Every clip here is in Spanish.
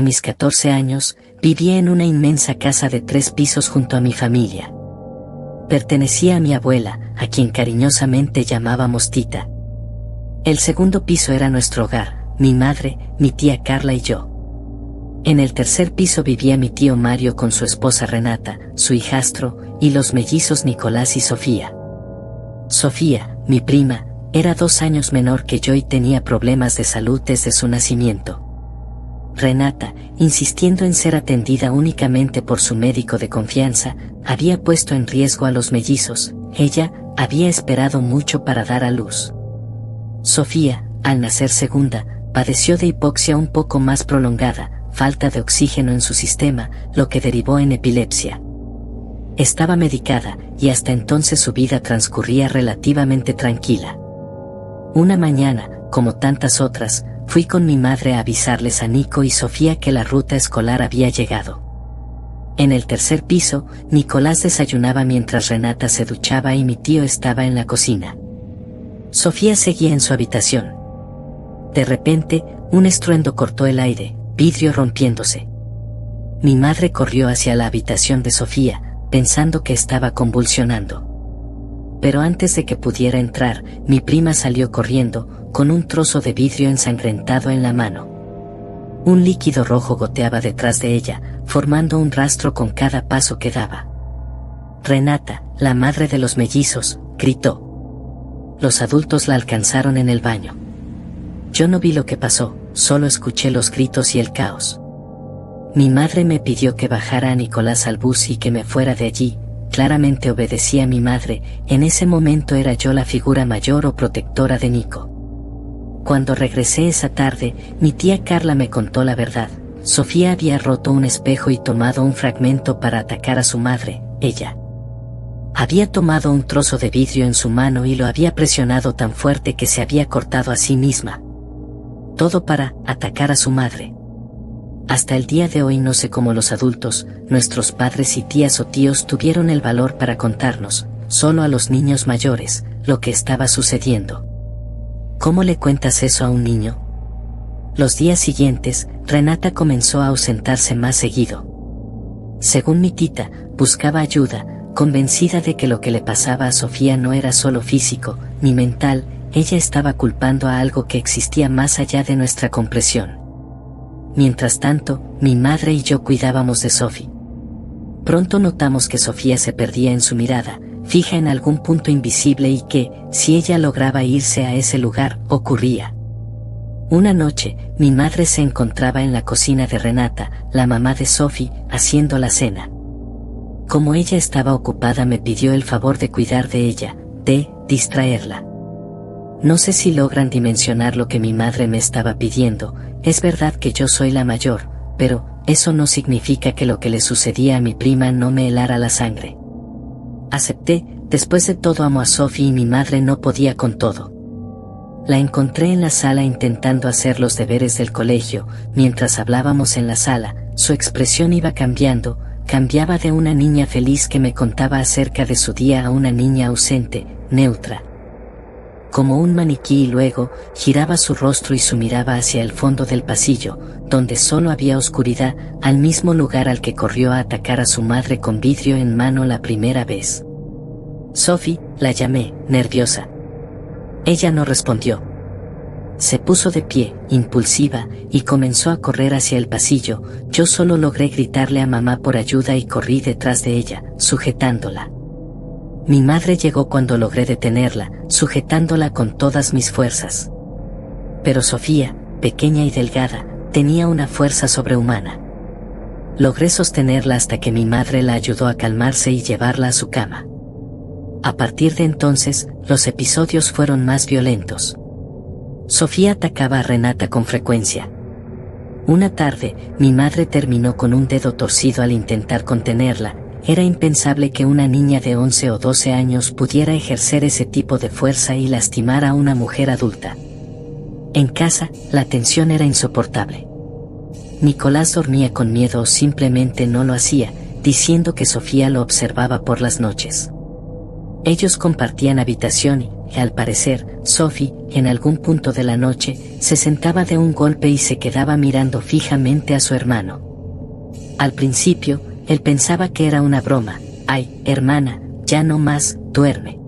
mis 14 años, vivía en una inmensa casa de 3 pisos junto a mi familia. Pertenecía a mi abuela, a quien cariñosamente llamábamos Tita. El segundo piso era nuestro hogar, mi madre, mi tía Carla y yo. En el tercer piso vivía mi tío Mario con su esposa Renata, su hijastro, y los mellizos Nicolás y Sofía. Sofía, mi prima, era 2 años menor que yo y tenía problemas de salud desde su nacimiento. Renata, insistiendo en ser atendida únicamente por su médico de confianza, había puesto en riesgo a los mellizos. Ella había esperado mucho para dar a luz. Sofía, al nacer segunda, padeció de hipoxia un poco más prolongada, falta de oxígeno en su sistema, lo que derivó en epilepsia. Estaba medicada, y hasta entonces su vida transcurría relativamente tranquila. Una mañana, como tantas otras, fui con mi madre a avisarles a Nico y Sofía que la ruta escolar había llegado. En el tercer piso, Nicolás desayunaba mientras Renata se duchaba y mi tío estaba en la cocina. Sofía seguía en su habitación. De repente, un estruendo cortó el aire, vidrio rompiéndose. Mi madre corrió hacia la habitación de Sofía, pensando que estaba convulsionando. Pero antes de que pudiera entrar, mi prima salió corriendo, con un trozo de vidrio ensangrentado en la mano. Un líquido rojo goteaba detrás de ella, formando un rastro con cada paso que daba. Renata, la madre de los mellizos, gritó. Los adultos la alcanzaron en el baño. Yo no vi lo que pasó, solo escuché los gritos y el caos. Mi madre me pidió que bajara a Nicolás al bus y que me fuera de allí. Claramente obedecí a mi madre, en ese momento era yo la figura mayor o protectora de Nico. Cuando regresé esa tarde, mi tía Carla me contó la verdad. Sofía había roto un espejo y tomado un fragmento para atacar a su madre. Ella había tomado un trozo de vidrio en su mano y lo había presionado tan fuerte que se había cortado a sí misma. Todo para atacar a su madre. Hasta el día de hoy no sé cómo los adultos, nuestros padres y tías o tíos tuvieron el valor para contarnos, solo a los niños mayores, lo que estaba sucediendo. ¿Cómo le cuentas eso a un niño? Los días siguientes, Renata comenzó a ausentarse más seguido. Según mi tita, buscaba ayuda, convencida de que lo que le pasaba a Sofía no era solo físico, ni mental, ella estaba culpando a algo que existía más allá de nuestra comprensión. Mientras tanto, mi madre y yo cuidábamos de Sophie. Pronto notamos que Sofía se perdía en su mirada, fija en algún punto invisible y que, si ella lograba irse a ese lugar, ocurría. Una noche, mi madre se encontraba en la cocina de Renata, la mamá de Sophie, haciendo la cena. Como ella estaba ocupada me pidió el favor de cuidar de ella, de distraerla. No sé si logran dimensionar lo que mi madre me estaba pidiendo. Es verdad que yo soy la mayor, pero eso no significa que lo que le sucedía a mi prima no me helara la sangre. Acepté, después de todo amo a Sophie y mi madre no podía con todo. La encontré en la sala intentando hacer los deberes del colegio. Mientras hablábamos en la sala, su expresión iba cambiando, cambiaba de una niña feliz que me contaba acerca de su día a una niña ausente, neutra. Como un maniquí y luego, giraba su rostro y su mirada hacia el fondo del pasillo, donde solo había oscuridad, al mismo lugar al que corrió a atacar a su madre con vidrio en mano la primera vez. Sophie, la llamé, nerviosa. Ella no respondió. Se puso de pie, impulsiva, y comenzó a correr hacia el pasillo. Yo solo logré gritarle a mamá por ayuda y corrí detrás de ella, sujetándola. Mi madre llegó cuando logré detenerla, sujetándola con todas mis fuerzas. Pero Sofía, pequeña y delgada, tenía una fuerza sobrehumana. Logré sostenerla hasta que mi madre la ayudó a calmarse y llevarla a su cama. A partir de entonces, los episodios fueron más violentos. Sofía atacaba a Renata con frecuencia. Una tarde, mi madre terminó con un dedo torcido al intentar contenerla. Era impensable que una niña de 11 o 12 años pudiera ejercer ese tipo de fuerza y lastimar a una mujer adulta. En casa, la tensión era insoportable. Nicolás dormía con miedo o simplemente no lo hacía, diciendo que Sofía lo observaba por las noches. Ellos compartían habitación y, al parecer, Sophie, en algún punto de la noche, se sentaba de un golpe y se quedaba mirando fijamente a su hermano. Al principio, él pensaba que era una broma. «Ay, hermana, ya no más, duerme».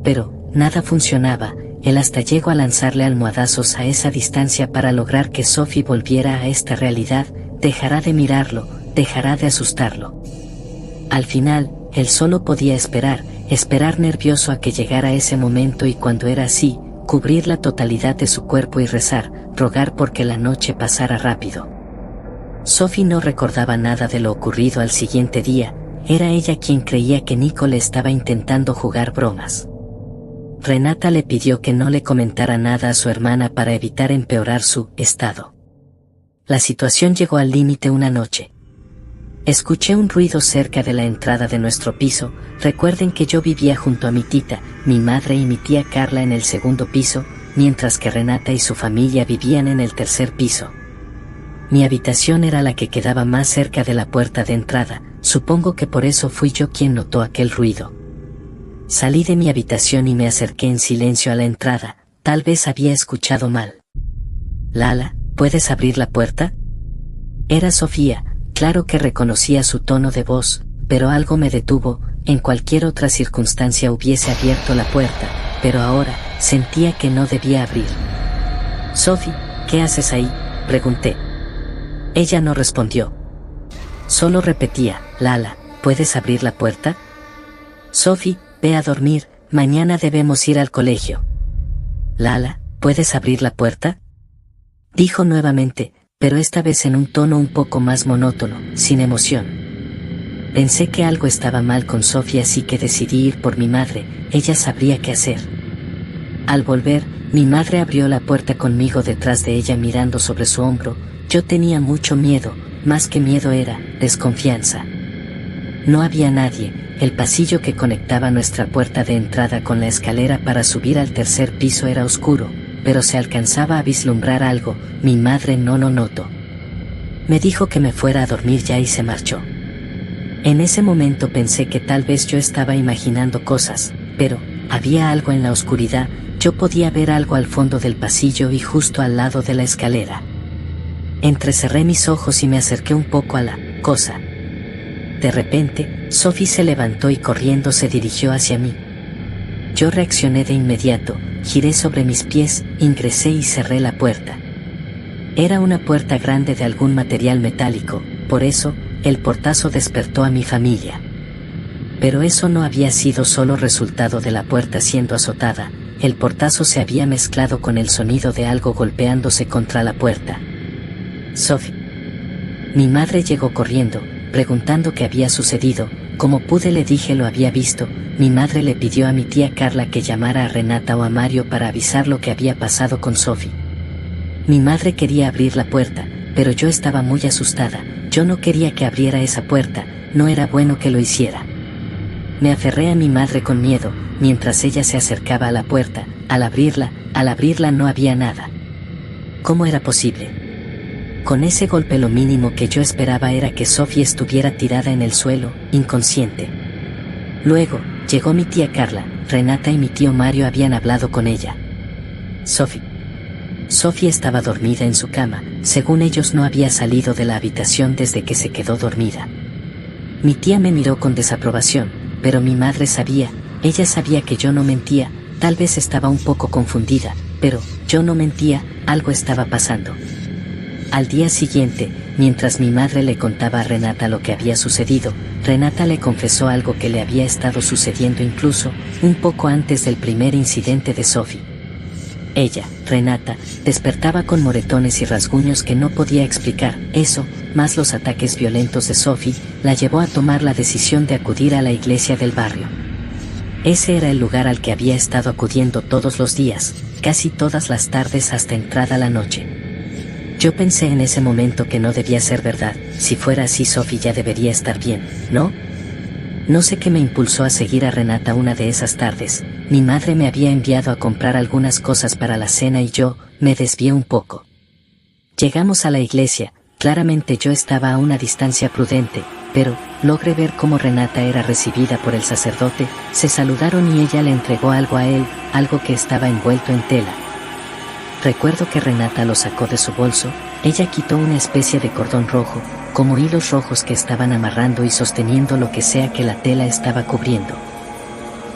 Pero, nada funcionaba. Él hasta llegó a lanzarle almohadazos a esa distancia para lograr que Sophie volviera a esta realidad. Dejará de mirarlo, dejará de asustarlo. Al final, él solo podía esperar nervioso a que llegara ese momento, y cuando era así, cubrir la totalidad de su cuerpo y rezar, rogar porque la noche pasara rápido. Sophie no recordaba nada de lo ocurrido al siguiente día. Era ella quien creía que Nico le estaba intentando jugar bromas. Renata le pidió que no le comentara nada a su hermana para evitar empeorar su estado. La situación llegó al límite una noche. Escuché un ruido cerca de la entrada de nuestro piso. Recuerden que yo vivía junto a mi tita, mi madre y mi tía Carla en el segundo piso, mientras que Renata y su familia vivían en el tercer piso. Mi habitación era la que quedaba más cerca de la puerta de entrada. Supongo que por eso fui yo quien notó aquel ruido. Salí de mi habitación y me acerqué en silencio a la entrada. Tal vez había escuchado mal. «Lala, ¿puedes abrir la puerta?». Era Sofía. Claro que reconocía su tono de voz, pero algo me detuvo. En cualquier otra circunstancia hubiese abierto la puerta, pero ahora sentía que no debía abrir. «Sophie, ¿qué haces ahí?», pregunté. Ella no respondió. Solo repetía: «Lala, ¿puedes abrir la puerta?». «Sophie, ve a dormir, mañana debemos ir al colegio». «Lala, ¿puedes abrir la puerta?», dijo nuevamente, pero esta vez en un tono un poco más monótono, sin emoción. Pensé que algo estaba mal con Sophie, así que decidí ir por mi madre. Ella sabría qué hacer. Al volver, mi madre abrió la puerta conmigo detrás de ella mirando sobre su hombro. Yo tenía mucho miedo, más que miedo era desconfianza. No había nadie. El pasillo que conectaba nuestra puerta de entrada con la escalera para subir al tercer piso era oscuro, pero se alcanzaba a vislumbrar algo. Mi madre no lo notó. Me dijo que me fuera a dormir ya y se marchó. En ese momento pensé que tal vez yo estaba imaginando cosas, pero había algo en la oscuridad. Yo podía ver algo al fondo del pasillo y justo al lado de la escalera. Entrecerré mis ojos y me acerqué un poco a la cosa. De repente, Sophie se levantó y corriendo se dirigió hacia mí. Yo reaccioné de inmediato, giré sobre mis pies, ingresé y cerré la puerta. Era una puerta grande de algún material metálico, por eso, el portazo despertó a mi familia. Pero eso no había sido solo resultado de la puerta siendo azotada. El portazo se había mezclado con el sonido de algo golpeándose contra la puerta. «Sophie». Mi madre llegó corriendo, preguntando qué había sucedido. Como pude le dije lo había visto. Mi madre le pidió a mi tía Carla que llamara a Renata o a Mario para avisar lo que había pasado con Sophie. Mi madre quería abrir la puerta, pero yo estaba muy asustada. Yo no quería que abriera esa puerta, no era bueno que lo hiciera. Me aferré a mi madre con miedo, mientras ella se acercaba a la puerta. Al abrirla no había nada. ¿Cómo era posible? Con ese golpe lo mínimo que yo esperaba era que Sophie estuviera tirada en el suelo, inconsciente. Luego, llegó mi tía Carla. Renata y mi tío Mario habían hablado con ella. Sophie estaba dormida en su cama. Según ellos no había salido de la habitación desde que se quedó dormida. Mi tía me miró con desaprobación, pero mi madre sabía, ella sabía que yo no mentía. Tal vez estaba un poco confundida, pero yo no mentía, algo estaba pasando. Al día siguiente, mientras mi madre le contaba a Renata lo que había sucedido, Renata le confesó algo que le había estado sucediendo incluso un poco antes del primer incidente de Sophie. Ella, Renata, despertaba con moretones y rasguños que no podía explicar. Eso, más los ataques violentos de Sophie, la llevó a tomar la decisión de acudir a la iglesia del barrio. Ese era el lugar al que había estado acudiendo todos los días, casi todas las tardes hasta entrada la noche. Yo pensé en ese momento que no debía ser verdad. Si fuera así, Sophie ya debería estar bien, ¿no? No sé qué me impulsó a seguir a Renata una de esas tardes. Mi madre me había enviado a comprar algunas cosas para la cena y yo me desvié un poco. Llegamos a la iglesia. Claramente yo estaba a una distancia prudente, pero logré ver cómo Renata era recibida por el sacerdote. Se saludaron y ella le entregó algo a él, algo que estaba envuelto en tela. Recuerdo que Renata lo sacó de su bolso. Ella quitó una especie de cordón rojo, como hilos rojos que estaban amarrando y sosteniendo lo que sea que la tela estaba cubriendo.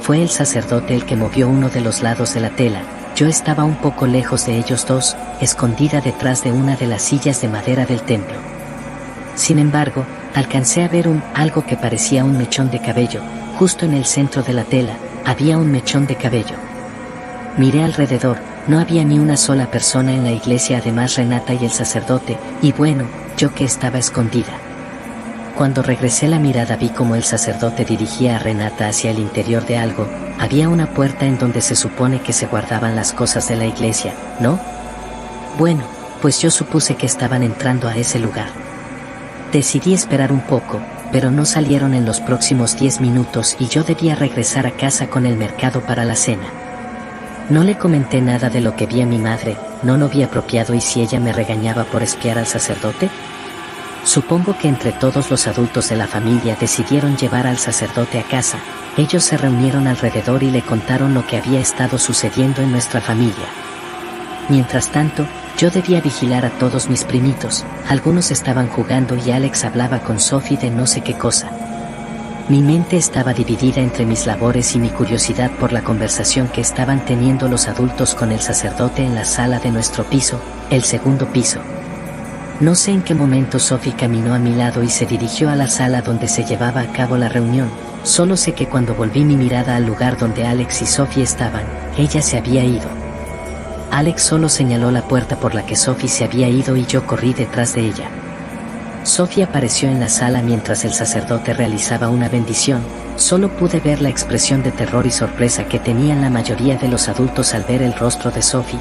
Fue el sacerdote el que movió uno de los lados de la tela. Yo estaba un poco lejos de ellos dos, escondida detrás de una de las sillas de madera del templo. Sin embargo, alcancé a ver algo que parecía un mechón de cabello. Justo en el centro de la tela, había un mechón de cabello. Miré alrededor, no había ni una sola persona en la iglesia, además Renata y el sacerdote, y bueno, yo que estaba escondida. Cuando regresé la mirada vi como el sacerdote dirigía a Renata hacia el interior de algo. Había una puerta en donde se supone que se guardaban las cosas de la iglesia, ¿no? Bueno, pues yo supuse que estaban entrando a ese lugar. Decidí esperar un poco, pero no salieron en los próximos 10 minutos y yo debía regresar a casa con el mercado para la cena. No le comenté nada de lo que vi a mi madre, no lo vi apropiado. ¿Y si ella me regañaba por espiar al sacerdote? Supongo que entre todos los adultos de la familia decidieron llevar al sacerdote a casa. Ellos se reunieron alrededor y le contaron lo que había estado sucediendo en nuestra familia. Mientras tanto, yo debía vigilar a todos mis primitos. Algunos estaban jugando y Alex hablaba con Sophie de no sé qué cosa. Mi mente estaba dividida entre mis labores y mi curiosidad por la conversación que estaban teniendo los adultos con el sacerdote en la sala de nuestro piso, el segundo piso. No sé en qué momento Sophie caminó a mi lado y se dirigió a la sala donde se llevaba a cabo la reunión. Solo sé que cuando volví mi mirada al lugar donde Alex y Sophie estaban, ella se había ido. Alex solo señaló la puerta por la que Sophie se había ido y yo corrí detrás de ella. Sophie apareció en la sala mientras el sacerdote realizaba una bendición. Solo pude ver la expresión de terror y sorpresa que tenían la mayoría de los adultos al ver el rostro de Sophie.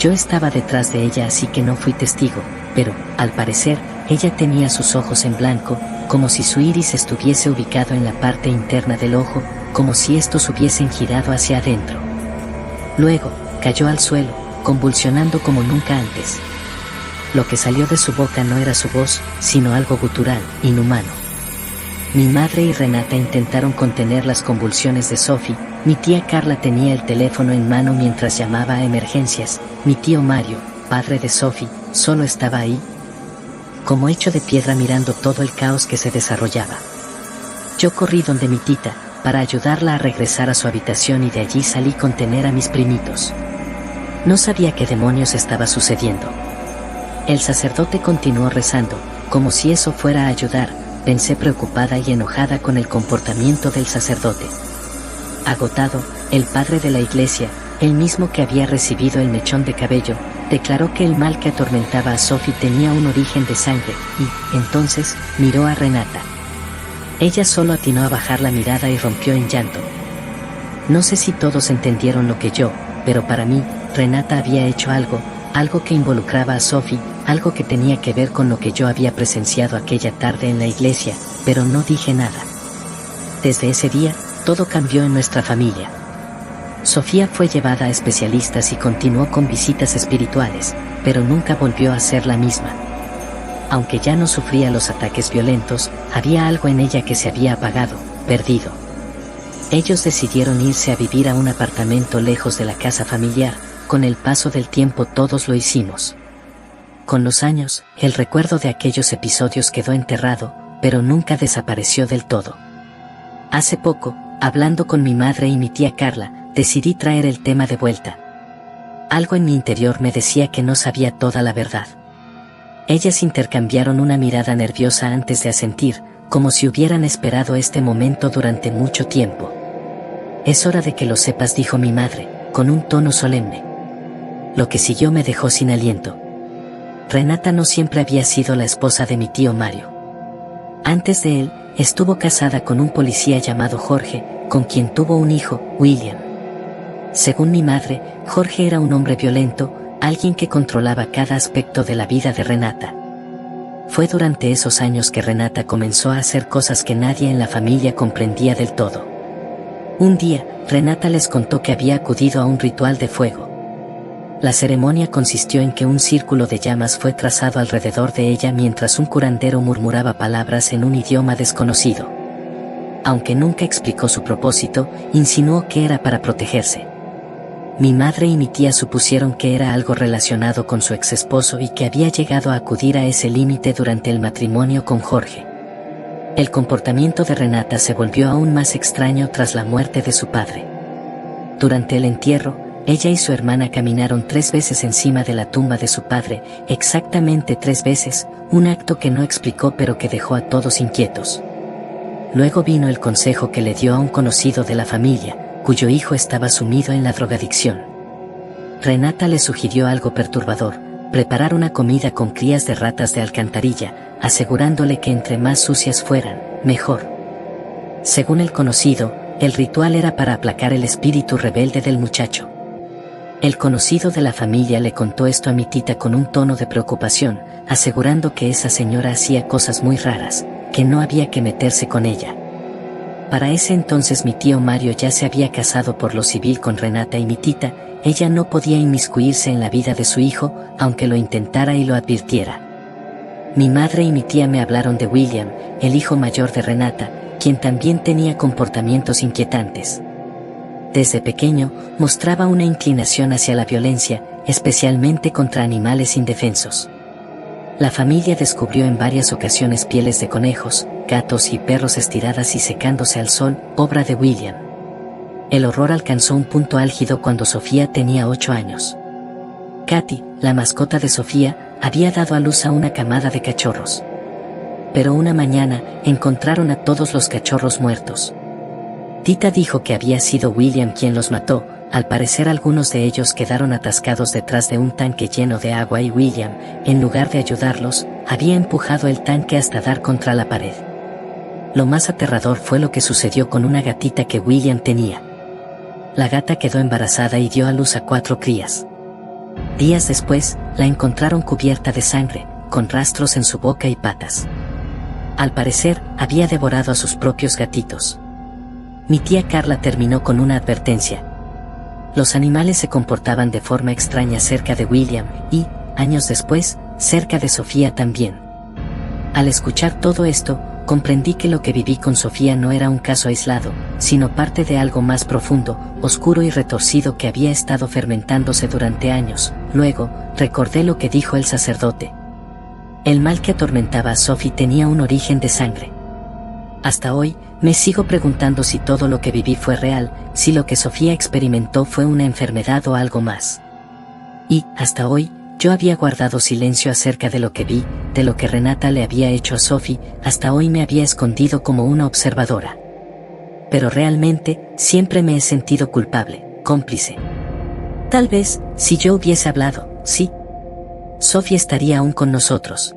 Yo estaba detrás de ella, así que no fui testigo, pero, al parecer, ella tenía sus ojos en blanco, como si su iris estuviese ubicado en la parte interna del ojo, como si estos hubiesen girado hacia adentro. Luego, cayó al suelo, convulsionando como nunca antes. Lo que salió de su boca no era su voz, sino algo gutural, inhumano. Mi madre y Renata intentaron contener las convulsiones de Sophie. Mi tía Carla tenía el teléfono en mano mientras llamaba a emergencias. Mi tío Mario, padre de Sophie, solo estaba ahí, como hecho de piedra, mirando todo el caos que se desarrollaba. Yo corrí donde mi tita, para ayudarla a regresar a su habitación, y de allí salí con tener a mis primitos. No sabía qué demonios estaba sucediendo. El sacerdote continuó rezando, como si eso fuera a ayudar. Pensé preocupada y enojada con el comportamiento del sacerdote. Agotado, el padre de la iglesia, el mismo que había recibido el mechón de cabello, declaró que el mal que atormentaba a Sophie tenía un origen de sangre, y, entonces, miró a Renata. Ella solo atinó a bajar la mirada y rompió en llanto. No sé si todos entendieron lo que yo, pero para mí, Renata había hecho algo que involucraba a Sophie, algo que tenía que ver con lo que yo había presenciado aquella tarde en la iglesia, pero no dije nada. Desde ese día, todo cambió en nuestra familia. Sofía fue llevada a especialistas y continuó con visitas espirituales, pero nunca volvió a ser la misma. Aunque ya no sufría los ataques violentos, había algo en ella que se había apagado, perdido. Ellos decidieron irse a vivir a un apartamento lejos de la casa familiar. Con el paso del tiempo todos lo hicimos. Con los años, el recuerdo de aquellos episodios quedó enterrado, pero nunca desapareció del todo. Hace poco, hablando con mi madre y mi tía Carla, decidí traer el tema de vuelta. Algo en mi interior me decía que no sabía toda la verdad. Ellas intercambiaron una mirada nerviosa antes de asentir, como si hubieran esperado este momento durante mucho tiempo. Es hora de que lo sepas, dijo mi madre, con un tono solemne. Lo que siguió me dejó sin aliento. Renata no siempre había sido la esposa de mi tío Mario. Antes de él, estuvo casada con un policía llamado Jorge, con quien tuvo un hijo, William. Según mi madre, Jorge era un hombre violento, alguien que controlaba cada aspecto de la vida de Renata. Fue durante esos años que Renata comenzó a hacer cosas que nadie en la familia comprendía del todo. Un día, Renata les contó que había acudido a un ritual de fuego. La ceremonia consistió en que un círculo de llamas fue trazado alrededor de ella mientras un curandero murmuraba palabras en un idioma desconocido. Aunque nunca explicó su propósito, insinuó que era para protegerse. Mi madre y mi tía supusieron que era algo relacionado con su exesposo y que había llegado a acudir a ese límite durante el matrimonio con Jorge. El comportamiento de Renata se volvió aún más extraño tras la muerte de su padre. Durante el entierro, ella y su hermana caminaron 3 veces encima de la tumba de su padre, exactamente 3 veces, un acto que no explicó pero que dejó a todos inquietos. Luego vino el consejo que le dio a un conocido de la familia, cuyo hijo estaba sumido en la drogadicción. Renata le sugirió algo perturbador: preparar una comida con crías de ratas de alcantarilla, asegurándole que entre más sucias fueran, mejor. Según el conocido, el ritual era para aplacar el espíritu rebelde del muchacho. El conocido de la familia le contó esto a mi tita con un tono de preocupación, asegurando que esa señora hacía cosas muy raras, que no había que meterse con ella. Para ese entonces mi tío Mario ya se había casado por lo civil con Renata y mi tita. Ella no podía inmiscuirse en la vida de su hijo, aunque lo intentara y lo advirtiera. Mi madre y mi tía me hablaron de William, el hijo mayor de Renata, quien también tenía comportamientos inquietantes. Desde pequeño, mostraba una inclinación hacia la violencia, especialmente contra animales indefensos. La familia descubrió en varias ocasiones pieles de conejos, gatos y perros estiradas y secándose al sol, obra de William. El horror alcanzó un punto álgido cuando Sofía tenía 8 años. Katy, la mascota de Sofía, había dado a luz a una camada de cachorros. Pero una mañana, encontraron a todos los cachorros muertos. Tita dijo que había sido William quien los mató. Al parecer algunos de ellos quedaron atascados detrás de un tanque lleno de agua y William, en lugar de ayudarlos, había empujado el tanque hasta dar contra la pared. Lo más aterrador fue lo que sucedió con una gatita que William tenía. La gata quedó embarazada y dio a luz a 4 crías. Días después, la encontraron cubierta de sangre, con rastros en su boca y patas. Al parecer, había devorado a sus propios gatitos. Mi tía Carla terminó con una advertencia. Los animales se comportaban de forma extraña cerca de William y, años después, cerca de Sofía también. Al escuchar todo esto, comprendí que lo que viví con Sofía no era un caso aislado, sino parte de algo más profundo, oscuro y retorcido que había estado fermentándose durante años. Luego, recordé lo que dijo el sacerdote. El mal que atormentaba a Sophie tenía un origen de sangre. Hasta hoy, me sigo preguntando si todo lo que viví fue real, si lo que Sofía experimentó fue una enfermedad o algo más. Y, hasta hoy, yo había guardado silencio acerca de lo que vi, de lo que Renata le había hecho a Sophie. Hasta hoy me había escondido como una observadora. Pero realmente, siempre me he sentido culpable, cómplice. Tal vez, si yo hubiese hablado, sí, Sophie estaría aún con nosotros.